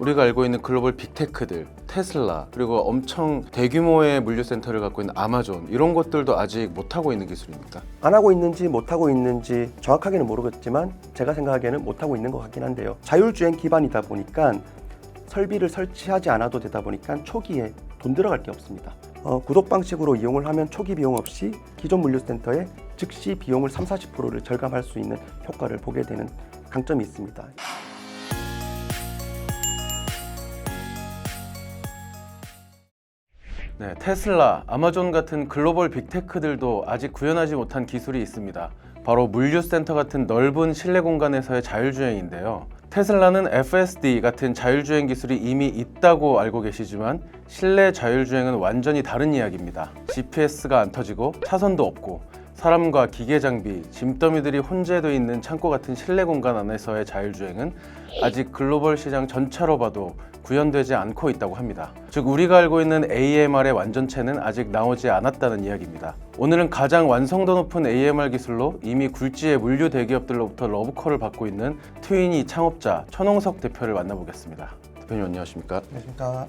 우리가 알고 있는 글로벌 빅테크들, 테슬라, 그리고 엄청 대규모의 물류센터를 갖고 있는 아마존, 이런 것들도 아직 못하고 있는 기술입니까? 안 하고 있는지 못하고 있는지 정확하게는 모르겠지만 제가 생각하기에는 못하고 있는 것 같긴 한데요. 자율주행 기반이다 보니까 설비를 설치하지 않아도 되다 보니까 초기에 돈 들어갈 게 없습니다. 구독 방식으로 이용을 하면 초기 비용 없이 기존 물류센터에 즉시 비용을 30-40%를 절감할 수 있는 효과를 보게 되는 강점이 있습니다. 네, 테슬라, 아마존 같은 글로벌 빅테크들도 아직 구현하지 못한 기술이 있습니다. 바로 물류센터 같은 넓은 실내 공간에서의 자율주행인데요. 테슬라는 FSD 같은 자율주행 기술이 이미 있다고 알고 계시지만 실내 자율주행은 완전히 다른 이야기입니다. GPS가 안 터지고 차선도 없고 사람과 기계 장비, 짐더미들이 혼재되어 있는 창고 같은 실내 공간 안에서의 자율주행은 아직 글로벌 시장 전체로 봐도 구현되지 않고 있다고 합니다. 즉 우리가 알고 있는 AMR의 완전체는 아직 나오지 않았다는 이야기입니다. 오늘은 가장 완성도 높은 AMR 기술로 이미 굴지의 물류 대기업들로부터 러브콜을 받고 있는 트위니 창업자 천홍석 대표를 만나보겠습니다. 대표님 안녕하십니까? 안녕하십니까?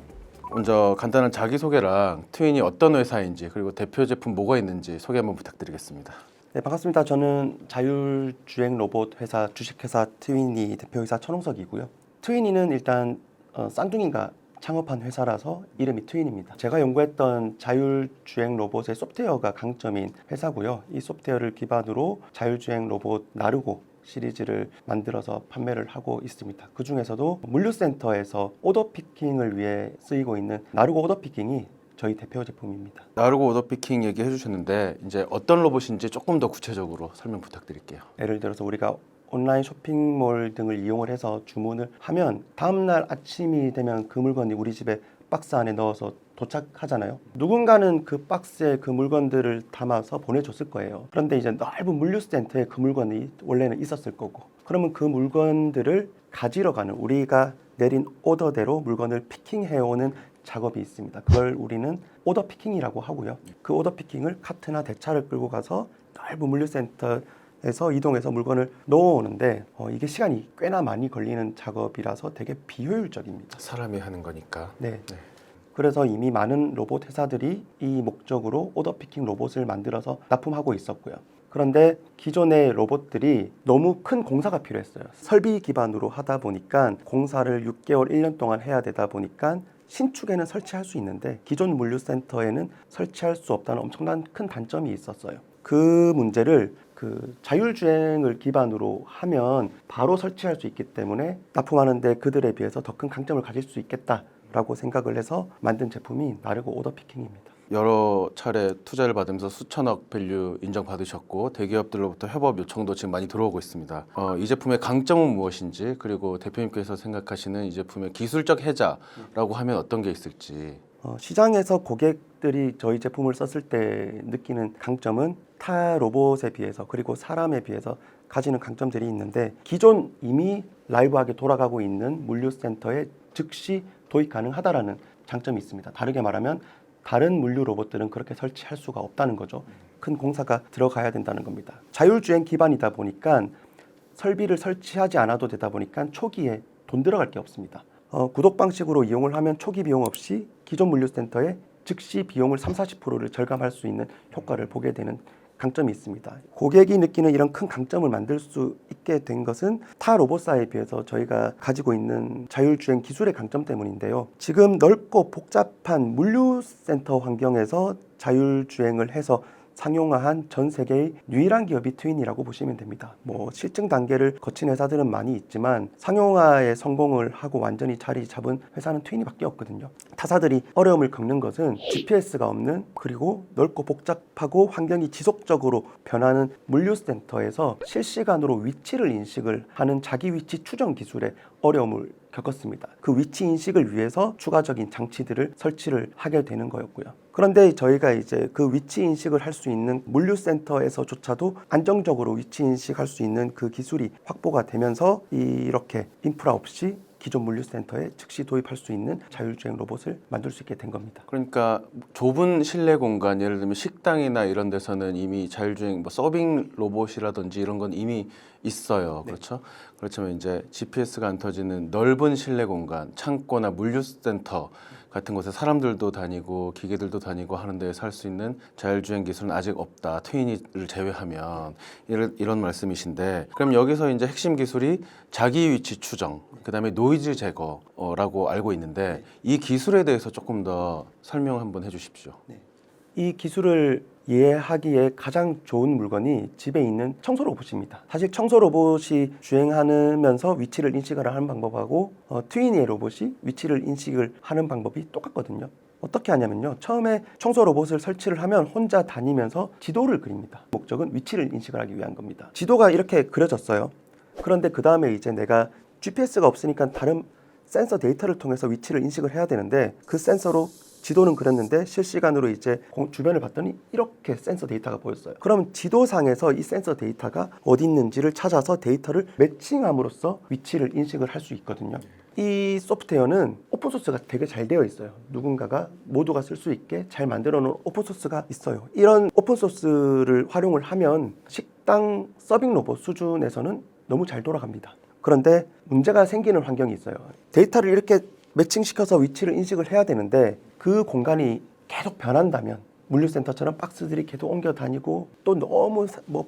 먼저 간단한 자기소개랑 트윈이 어떤 회사인지 그리고 대표 제품 뭐가 있는지 소개 한번 부탁드리겠습니다. 네, 반갑습니다. 저는 자율주행 로봇 회사 주식회사 트위니 대표이사 천홍석이고요. 트위니는 일단 쌍둥이가 창업한 회사라서 이름이 트윈입니다. 제가 연구했던 자율주행 로봇의 소프트웨어가 강점인 회사고요. 이 소프트웨어를 기반으로 자율주행 로봇 나르고 시리즈를 만들어서 판매를 하고 있습니다. 그 중에서도 물류센터에서 오더 피킹을 위해 쓰이고 있는 나르고 오더 피킹이 저희 대표 제품입니다. 나르고 오더 피킹 얘기해 주셨는데 이제 어떤 로봇인지 조금 더 구체적으로 설명 부탁드릴게요. 예를 들어서 우리가 온라인 쇼핑몰 등을 이용을 해서 주문을 하면 다음날 아침이 되면 그 물건이 우리 집에 박스 안에 넣어서 도착하잖아요. 누군가는 그 박스에 그 물건들을 담아서 보내줬을 거예요. 그런데 이제 넓은 물류센터에 그 물건이 원래는 있었을 거고, 그러면 그 물건들을 가지러 가는, 우리가 내린 오더대로 물건을 피킹해오는 작업이 있습니다. 그걸 우리는 오더 피킹이라고 하고요. 그 오더 피킹을 카트나 대차를 끌고 가서 넓은 물류센터에서 이동해서 물건을 넣어오는데 이게 시간이 꽤나 많이 걸리는 작업이라서 되게 비효율적입니다. 사람이 하는 거니까. 네. 그래서 이미 많은 로봇 회사들이 이 목적으로 오더 피킹 로봇을 만들어서 납품하고 있었고요. 그런데 기존의 로봇들이 너무 큰 공사가 필요했어요. 설비 기반으로 하다 보니까 공사를 6개월, 1년 동안 해야 되다 보니까 신축에는 설치할 수 있는데 기존 물류센터에는 설치할 수 없다는 엄청난 큰 단점이 있었어요. 그 문제를 자율주행을 기반으로 하면 바로 설치할 수 있기 때문에 납품하는데 그들에 비해서 더 큰 강점을 가질 수 있겠다라고 생각을 해서 만든 제품이 나르고 오더 피킹입니다. 여러 차례 투자를 받으면서 수천억 밸류 인정받으셨고 대기업들로부터 협업 요청도 지금 많이 들어오고 있습니다. 이 제품의 강점은 무엇인지, 그리고 대표님께서 생각하시는 이 제품의 기술적 혜자라고 하면 어떤 게 있을지. 시장에서 고객들이 저희 제품을 썼을 때 느끼는 강점은 타 로봇에 비해서 그리고 사람에 비해서 가지는 강점들이 있는데, 기존 이미 라이브하게 돌아가고 있는 물류센터에 즉시 도입 가능하다라는 장점이 있습니다. 다르게 말하면 다른 물류 로봇들은 그렇게 설치할 수가 없다는 거죠. 큰 공사가 들어가야 된다는 겁니다. 자율주행 기반이다 보니까 설비를 설치하지 않아도 되다 보니까 초기에 돈 들어갈 게 없습니다. 구독 방식으로 이용을 하면 초기 비용 없이 기존 물류센터에 즉시 비용을 30-40%를 절감할 수 있는 효과를 보게 되는 강점이 있습니다. 고객이 느끼는 이런 큰 강점을 만들 수 있게 된 것은 타 로봇사에 비해서 저희가 가지고 있는 자율주행 기술의 강점 때문인데요. 지금 넓고 복잡한 물류센터 환경에서 자율주행을 해서 상용화한 전 세계의 유일한 기업이 트윈이라고 보시면 됩니다. 실증 단계를 거친 회사들은 많이 있지만 상용화에 성공을 하고 완전히 자리 잡은 회사는 트윈이밖에 없거든요. 타사들이 어려움을 겪는 것은 GPS가 없는, 그리고 넓고 복잡하고 환경이 지속적으로 변하는 물류센터에서 실시간으로 위치를 인식을 하는 자기 위치 추정 기술의 어려움을 겪었습니다. 그 위치 인식을 위해서 추가적인 장치들을 설치를 하게 되는 거였고요. 그런데 저희가 이제 그 위치 인식을 할 수 있는 물류센터에서조차도 안정적으로 위치 인식할 수 있는 그 기술이 확보가 되면서 이렇게 인프라 없이 기존 물류센터에 즉시 도입할 수 있는 자율주행 로봇을 만들 수 있게 된 겁니다. 그러니까 좁은 실내 공간, 예를 들면 식당이나 이런 데서는 이미 자율주행 서빙 로봇이라든지 이런 건 이미 있어요. 그렇죠? 그렇지만 이제 GPS가 안 터지는 넓은 실내 공간, 창고나 물류센터 같은 곳에 사람들도 다니고 기계들도 다니고 하는 데에 살 수 있는 자율주행 기술은 아직 없다. 트윈이를 제외하면 이런 말씀이신데, 그럼 여기서 이제 핵심 기술이 자기 위치 추정, 그다음에 노이즈 제거라고 알고 있는데 이 기술에 대해서 조금 더 설명 한번 해주십시오. 이 기술을 이해하기에 가장 좋은 물건이 집에 있는 청소 로봇입니다. 사실 청소 로봇이 주행하면서 위치를 인식을 하는 방법하고 트윈이의 로봇이 위치를 인식을 하는 방법이 똑같거든요. 어떻게 하냐면요. 처음에 청소 로봇을 설치를 하면 혼자 다니면서 지도를 그립니다. 목적은 위치를 인식을 하기 위한 겁니다. 지도가 이렇게 그려졌어요. 그런데 그 다음에 이제 내가 GPS가 없으니까 다른 센서 데이터를 통해서 위치를 인식을 해야 되는데 그 센서로 지도는 그렸는데 실시간으로 이제 주변을 봤더니 이렇게 센서 데이터가 보였어요. 그럼 지도상에서 이 센서 데이터가 어디 있는지를 찾아서 데이터를 매칭함으로써 위치를 인식을 할 수 있거든요. 이 소프트웨어는 오픈소스가 되게 잘 되어 있어요. 누군가가 모두가 쓸 수 있게 잘 만들어 놓은 오픈소스가 있어요. 이런 오픈소스를 활용을 하면 식당 서빙 로봇 수준에서는 너무 잘 돌아갑니다. 그런데 문제가 생기는 환경이 있어요. 데이터를 이렇게 매칭시켜서 위치를 인식을 해야 되는데 그 공간이 계속 변한다면 물류센터처럼 박스들이 계속 옮겨 다니고 또 너무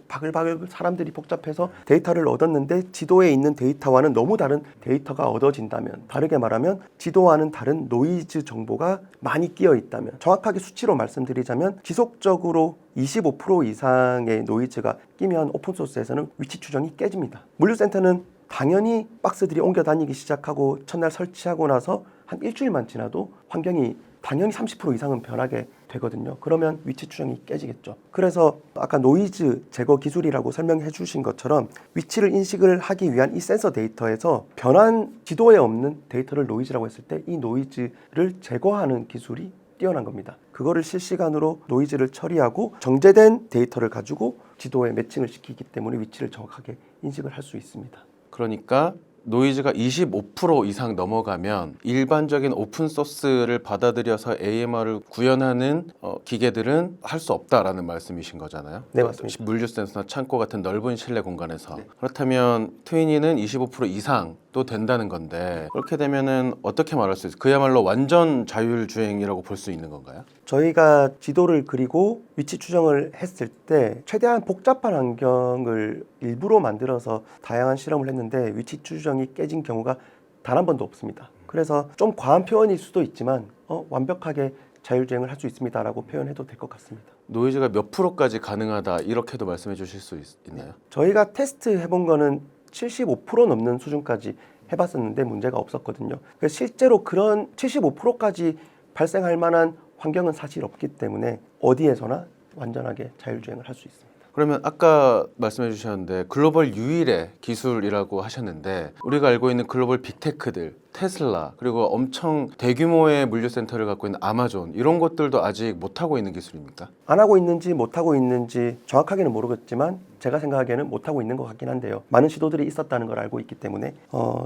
바글바글 사람들이 복잡해서 데이터를 얻었는데 지도에 있는 데이터와는 너무 다른 데이터가 얻어진다면, 다르게 말하면 지도와는 다른 노이즈 정보가 많이 끼어 있다면, 정확하게 수치로 말씀드리자면 지속적으로 25% 이상의 노이즈가 끼면 오픈소스에서는 위치 추정이 깨집니다. 물류센터는 당연히 박스들이 옮겨 다니기 시작하고 첫날 설치하고 나서 한 일주일만 지나도 환경이 당연히 30% 이상은 변하게 되거든요. 그러면 위치 추정이 깨지겠죠. 그래서 아까 노이즈 제거 기술이라고 설명해 주신 것처럼 위치를 인식을 하기 위한 이 센서 데이터에서 변한 지도에 없는 데이터를 노이즈라고 했을 때 이 노이즈를 제거하는 기술이 뛰어난 겁니다. 그거를 실시간으로 노이즈를 처리하고 정제된 데이터를 가지고 지도에 매칭을 시키기 때문에 위치를 정확하게 인식을 할 수 있습니다. 그러니까 노이즈가 25% 이상 넘어가면 일반적인 오픈소스를 받아들여서 AMR을 구현하는 기계들은 할 수 없다라는 말씀이신 거잖아요. 네, 맞습니다. 물류센터나 창고 같은 넓은 실내 공간에서. 그렇다면 트윈이는 25% 이상도 된다는 건데, 그렇게 되면은 어떻게 말할 수 있어요? 그야말로 완전 자율주행이라고 볼 수 있는 건가요? 저희가 지도를 그리고 위치 추정을 했을 때 최대한 복잡한 환경을 일부러 만들어서 다양한 실험을 했는데 위치 추정이 깨진 경우가 단 한 번도 없습니다. 그래서 좀 과한 표현일 수도 있지만 완벽하게 자율주행을 할 수 있습니다라고 표현해도 될 것 같습니다. 노이즈가 몇 프로까지 가능하다 이렇게도 말씀해 주실 수 있나요? 저희가 테스트 해본 거는 75% 넘는 수준까지 해봤었는데 문제가 없었거든요. 그래서 실제로 그런 75%까지 발생할 만한 환경은 사실 없기 때문에 어디에서나 완전하게 자율주행을 할 수 있습니다. 그러면 아까 말씀해 주셨는데 글로벌 유일의 기술이라고 하셨는데, 우리가 알고 있는 글로벌 빅테크들, 테슬라, 그리고 엄청 대규모의 물류센터를 갖고 있는 아마존, 이런 것들도 아직 못하고 있는 기술입니까? 안 하고 있는지 못하고 있는지 정확하게는 모르겠지만 제가 생각하기에는 못하고 있는 것 같긴 한데요. 많은 시도들이 있었다는 걸 알고 있기 때문에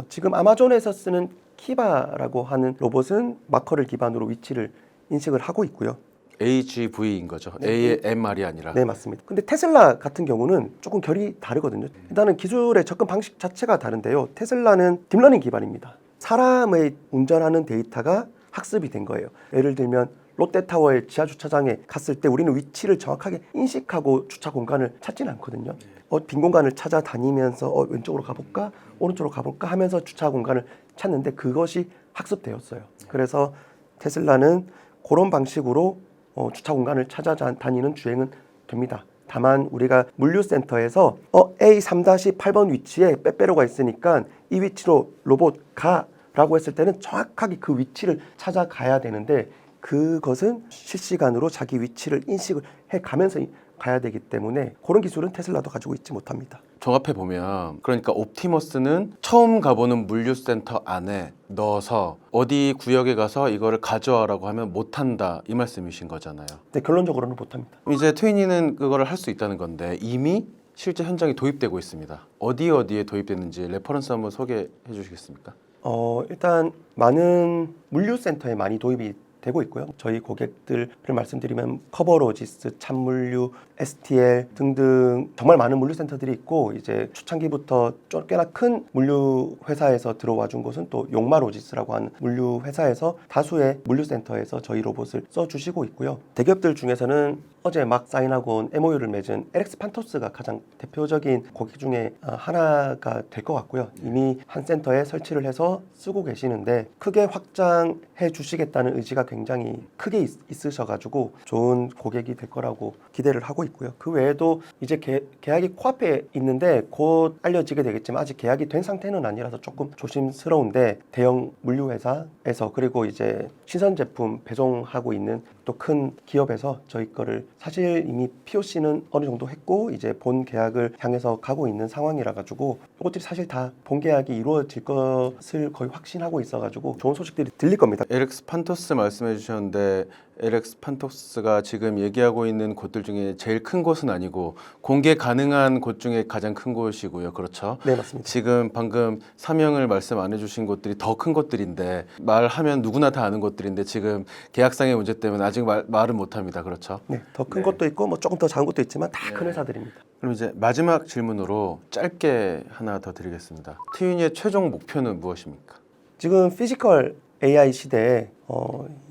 지금 아마존에서 쓰는 키바라고 하는 로봇은 마커를 기반으로 위치를 인식을 하고 있고요. AGV인 거죠. 네. AMR이 아니라. 네, 맞습니다. 근데 테슬라 같은 경우는 조금 결이 다르거든요. 일단은 기술의 접근 방식 자체가 다른데요. 테슬라는 딥러닝 기반입니다. 사람의 운전하는 데이터가 학습이 된 거예요. 예를 들면 롯데타워의 지하 주차장에 갔을 때 우리는 위치를 정확하게 인식하고 주차 공간을 찾지는 않거든요. 빈 공간을 찾아다니면서 왼쪽으로 가볼까 오른쪽으로 가볼까 하면서 주차 공간을 찾는데 그것이 학습되었어요. 그래서 테슬라는 그런 방식으로 주차 공간을 찾아다니는 주행은 됩니다. 다만 우리가 물류센터에서 A3-8번 위치에 빼빼로가 있으니까 이 위치로 로봇 가라고 했을 때는 정확하게 그 위치를 찾아가야 되는데 그것은 실시간으로 자기 위치를 인식을 해가면서 가야 되기 때문에 그런 기술은 테슬라도 가지고 있지 못합니다. 종합해 보면 그러니까 옵티머스는 처음 가보는 물류센터 안에 넣어서 어디 구역에 가서 이거를 가져와라고 하면 못한다, 이 말씀이신 거잖아요. 네, 결론적으로는 못합니다. 이제 트윈이는 그거를 할 수 있다는 건데 이미 실제 현장에 도입되고 있습니다. 어디에 도입됐는지 레퍼런스 한번 소개해 주시겠습니까? 일단 많은 물류센터에 많이 도입이 되고 있고요. 저희 고객들을 말씀드리면 커버로지스, 찬물류, STL 등등 정말 많은 물류센터들이 있고 이제 초창기부터 꽤나 큰 물류 회사에서 들어와 준 곳은 또 용마로지스라고 하는 물류 회사에서 다수의 물류센터에서 저희 로봇을 써주시고 있고요. 대기업들 중에서는 어제 막 사인하고 온 MOU를 맺은 LX 판토스가 가장 대표적인 고객 중에 하나가 될 것 같고요. 이미 한 센터에 설치를 해서 쓰고 계시는데 크게 확장해 주시겠다는 의지가 굉장히 크게 있으셔가지고 좋은 고객이 될 거라고 기대를 하고 있고요. 그 외에도 이제 계약이 코앞에 있는데 곧 알려지게 되겠지만 아직 계약이 된 상태는 아니라서 조금 조심스러운데 대형 물류회사에서 그리고 이제 신선 제품 배송하고 있는 또 큰 기업에서 저희 거를 사실 이미 POC는 어느 정도 했고 이제 본 계약을 향해서 가고 있는 상황이라 가지고 이것들이 사실 다 본 계약이 이루어질 것을 거의 확신하고 있어 가지고 좋은 소식들이 들릴 겁니다. LX 판토스 말씀해 주셨는데 LX 판토스가 지금 얘기하고 있는 곳들 중에 제일 큰 곳은 아니고 공개 가능한 곳 중에 가장 큰 곳이고요. 그렇죠? 네, 맞습니다. 지금 방금 사명을 말씀 안 해주신 곳들이 더 큰 곳들인데 말하면 누구나 다 아는 곳들인데 지금 계약상의 문제 때문에 아직 말은 못합니다. 그렇죠? 네, 더 큰 네. 것도 있고 뭐 조금 더 작은 것도 있지만 다 큰 회사들입니다. 그럼 이제 마지막 질문으로 짧게 하나 더 드리겠습니다. 트윈의 최종 목표는 무엇입니까? 지금 피지컬 AI 시대에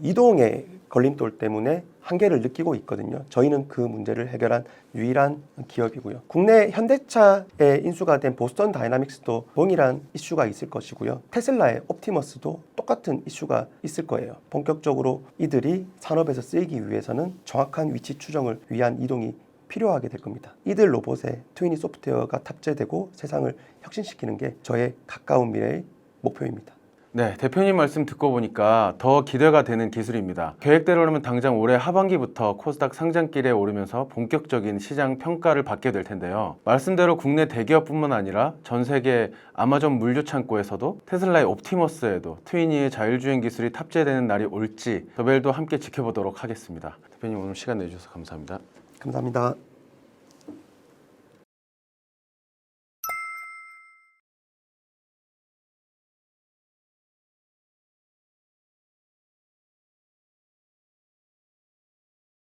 이동의 걸림돌 때문에 한계를 느끼고 있거든요. 저희는 그 문제를 해결한 유일한 기업이고요. 국내 현대차에 인수가 된 보스턴 다이나믹스도 동일한 이슈가 있을 것이고요. 테슬라의 옵티머스도 똑같은 이슈가 있을 거예요. 본격적으로 이들이 산업에서 쓰이기 위해서는 정확한 위치 추정을 위한 이동이 필요하게 될 겁니다. 이들 로봇에 트위니 소프트웨어가 탑재되고 세상을 혁신시키는 게 저의 가까운 미래의 목표입니다. 네, 대표님 말씀 듣고 보니까 더 기대가 되는 기술입니다. 계획대로라면 당장 올해 하반기부터 코스닥 상장길에 오르면서 본격적인 시장 평가를 받게 될 텐데요. 말씀대로 국내 대기업뿐만 아니라 전 세계 아마존 물류 창고에서도 테슬라의 옵티머스에도 트위니의 자율주행 기술이 탑재되는 날이 올지 더벨도 함께 지켜보도록 하겠습니다. 대표님 오늘 시간 내주셔서 감사합니다. 감사합니다.